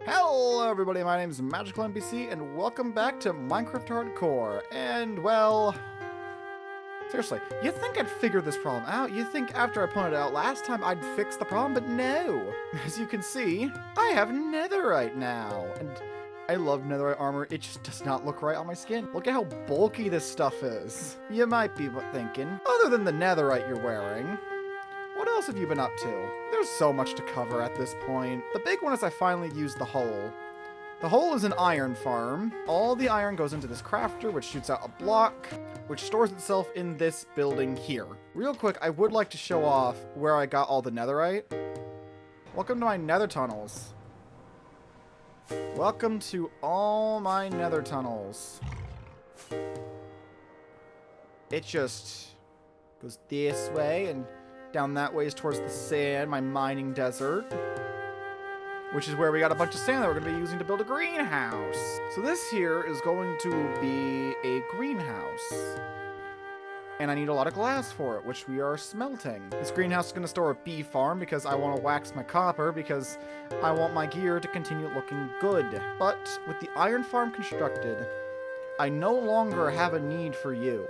Hello everybody, my name is MagicalNPC and welcome back to Minecraft Hardcore. And well, seriously, you'd think I'd figure this problem out. You'd think after I pointed it out last time I'd fix the problem, but no. As you can see, I have netherite now. And I love netherite armor, it just does not look right on my skin. Look at how bulky this stuff is. You might be thinking, other than the netherite you're wearing, what else have you been up to? There's so much to cover at this point. The big one is I finally used the hole. The hole is an iron farm. All the iron goes into this crafter, which shoots out a block, which stores itself in this building here. Real quick, I would like to show off where I got all the netherite. Welcome to my nether tunnels. Welcome to all my nether tunnels. It just goes this way and down that way is towards the sand, my mining desert. Which is where we got a bunch of sand that we're going to be using to build a greenhouse. So this here is going to be a greenhouse. And I need a lot of glass for it, which we are smelting. This greenhouse is going to store a bee farm because I want to wax my copper because I want my gear to continue looking good. But with the iron farm constructed, I no longer have a need for you.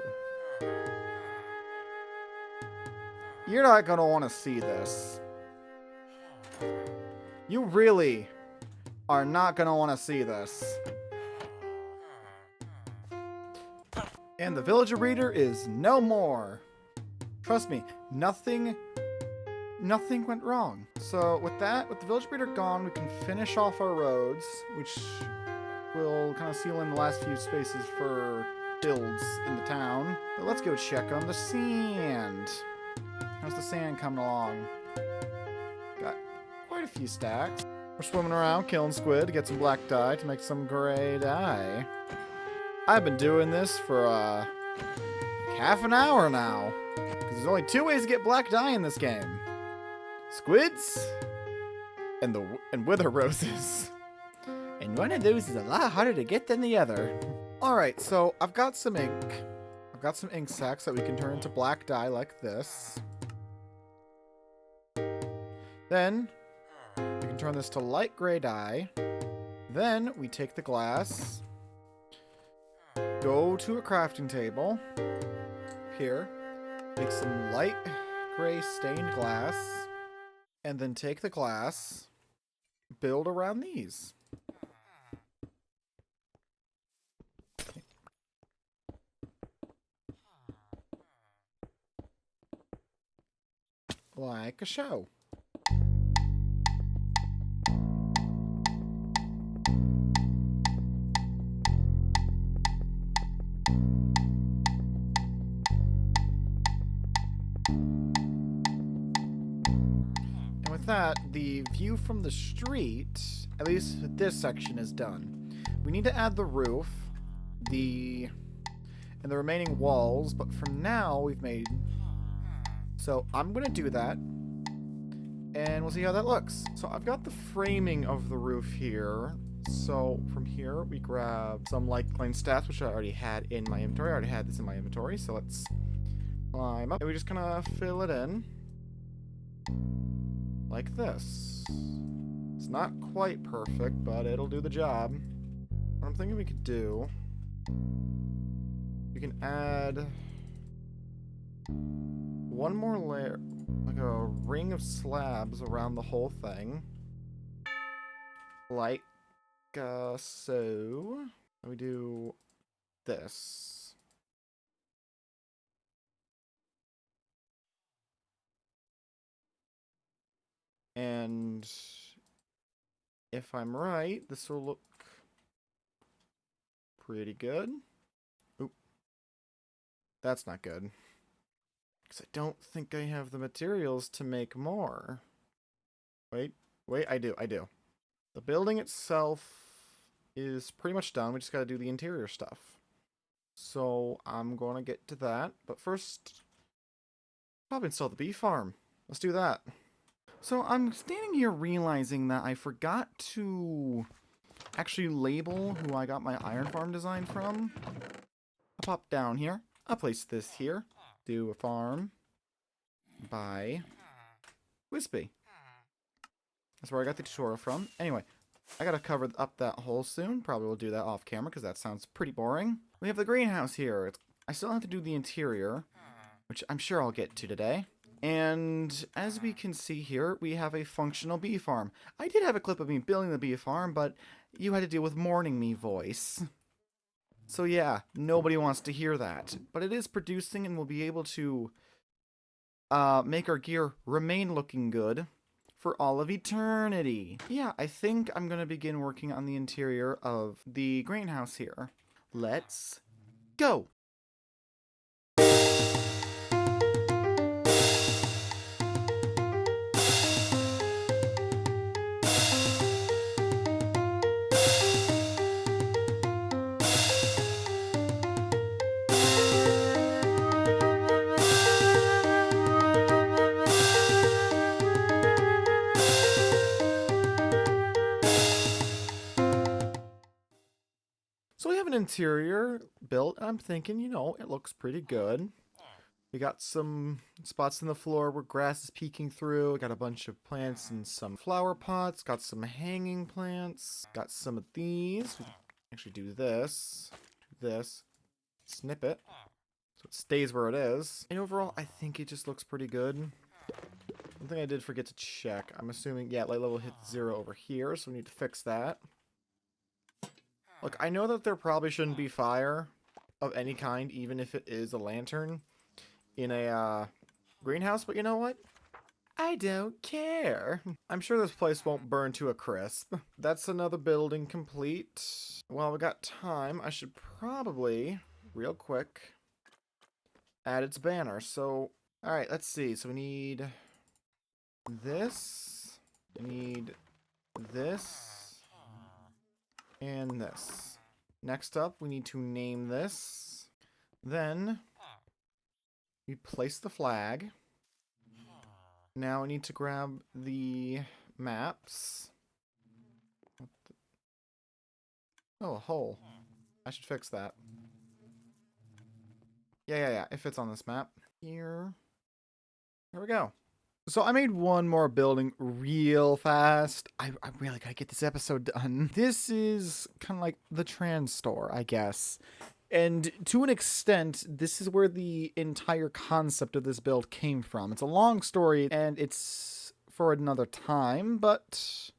You're not going to want to see this. You really are not going to want to see this. And the villager breeder is no more. Trust me, nothing went wrong. So with that, with the villager breeder gone, we can finish off our roads, which will kind of seal in the last few spaces for builds in the town. But let's go check on the sand. How's the sand coming along? Got quite a few stacks. We're swimming around, killing squid to get some black dye to make some gray dye. I've been doing this for like half an hour now. Because there's only two ways to get black dye in this game. Squids and wither roses. And one of those is a lot harder to get than the other. Alright, so I've got some ink. I've got some ink sacks that we can turn into black dye like this. Then, we can turn this to light gray dye. Then, we take the glass, go to a crafting table, here, make some light gray stained glass, and then take the glass, build around these. Like a show. That, the view from the street, at least this section, is done. We need to add the roof, and the remaining walls, but for now we've made... So I'm going to do that, and we'll see how that looks. So I've got the framing of the roof here. So from here we grab some light plane stats, which I already had in my inventory. I already had this in my inventory, so let's climb up. And we just kind of fill it in. Like this. It's not quite perfect, but it'll do the job. What I'm thinking we could do, we can add one more layer, like a ring of slabs around the whole thing. Like so. We do this. And if I'm right, this will look pretty good. Oop. That's not good. Because I don't think I have the materials to make more. Wait, I do. The building itself is pretty much done. We just gotta do the interior stuff. So I'm gonna get to that. But first, probably install the bee farm. Let's do that. So I'm standing here realizing that I forgot to actually label who I got my iron farm design from. I'll pop down here. I'll place this here. Do a farm by Wispy. That's where I got the tutorial from. Anyway, I gotta cover up that hole soon. Probably will do that off camera because that sounds pretty boring. We have the greenhouse here. I still have to do the interior, which I'm sure I'll get to today. And as we can see here, we have a functional bee farm. I did have a clip of me building the bee farm, but you had to deal with morning me voice. So yeah, nobody wants to hear that. But it is producing and we'll be able to make our gear remain looking good for all of eternity. Yeah, I think I'm going to begin working on the interior of the greenhouse here. Let's go! So we have an interior built, and I'm thinking, you know, it looks pretty good. We got some spots in the floor where grass is peeking through. We got a bunch of plants and some flower pots. Got some hanging plants. Got some of these. We can actually do this. Do this. Snip it. So it stays where it is. And overall, I think it just looks pretty good. One thing I did forget to check. I'm assuming, yeah, light level hit 0 over here, so we need to fix that. Look, I know that there probably shouldn't be fire of any kind, even if it is a lantern in a greenhouse, but you know what? I don't care. I'm sure this place won't burn to a crisp. That's another building complete. While we got time, I should probably, real quick, add its banner. So, alright, let's see. So we need this. We need this. And this. Next up, we need to name this. Then, we place the flag. Now we need to grab the maps. Oh, a hole. I should fix that. Yeah. It fits on this map. Here. There we go. So I made one more building real fast. I really gotta get this episode done. This is kind of like the trans store, I guess. And to an extent, this is where the entire concept of this build came from. It's a long story, and it's for another time, but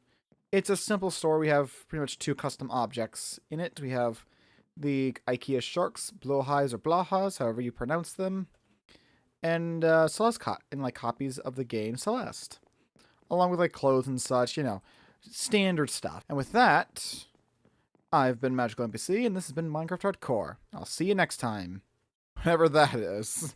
it's a simple store. We have pretty much 2 custom objects in it. We have the IKEA sharks, blowhighs or blahas, however you pronounce them. And Celeste in like copies of the game Celeste, along with like clothes and such, you know, standard stuff. And with that, I've been MagicalNPC, and this has been Minecraft Hardcore. I'll see you next time, whatever that is.